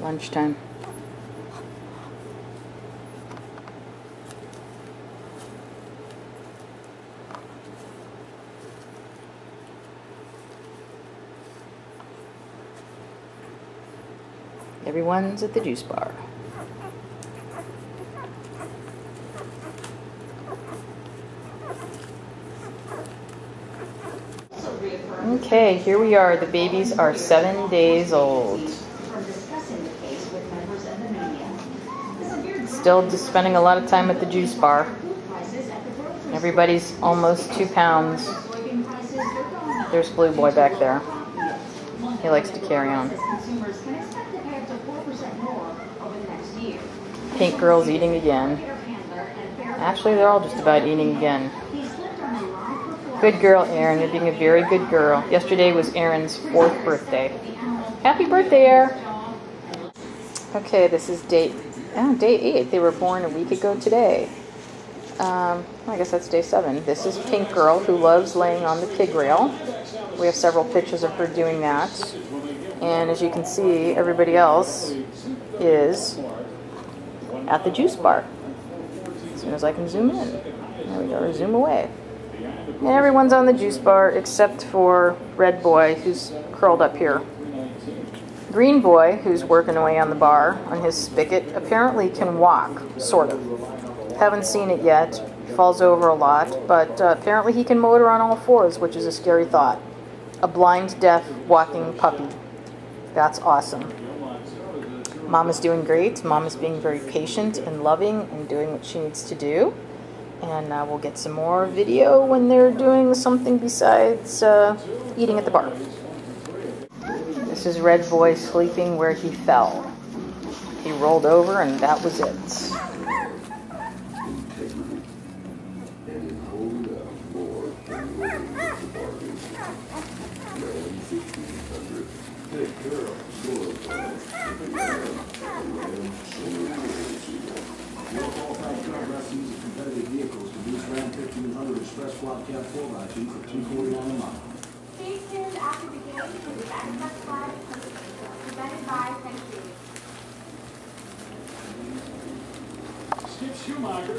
lunchtime. Everyone's at the juice bar. Okay, here we are. The babies are 7 days old. Still just spending a lot of time at the juice bar. Everybody's almost 2 pounds. There's Blue Boy back there. He likes to carry on. Pink Girl's eating again. Actually, they're all just about eating again. Good girl, Erin. You're being a very good girl. Yesterday was Erin's 4th birthday. Happy birthday, Erin. Okay, this is day 8. They were born a week ago today. I guess that's day 7. This is Pink Girl, who loves laying on the pig rail. We have several pictures of her doing that. And as you can see, everybody else is at the juice bar. As soon as I can zoom in. There we go, or zoom away. And everyone's on the juice bar except for Red Boy, who's curled up here. Green Boy, who's working away on the bar on his spigot, apparently can walk, sort of. Haven't seen it yet. Falls over a lot, but apparently he can motor on all 4s, which is a scary thought. A blind, deaf, walking puppy. That's awesome. Mama's doing great. Mama's being very patient and loving and doing what she needs to do. And we'll get some more video when they're doing something besides eating at the bar. This is Red Boy sleeping where he fell. He rolled over and that was it. Express Squad Cab 4x2 for $249 a month. Stay tuned after the game for the Express Squad presented by Thanksgiving. Skip Schumacher.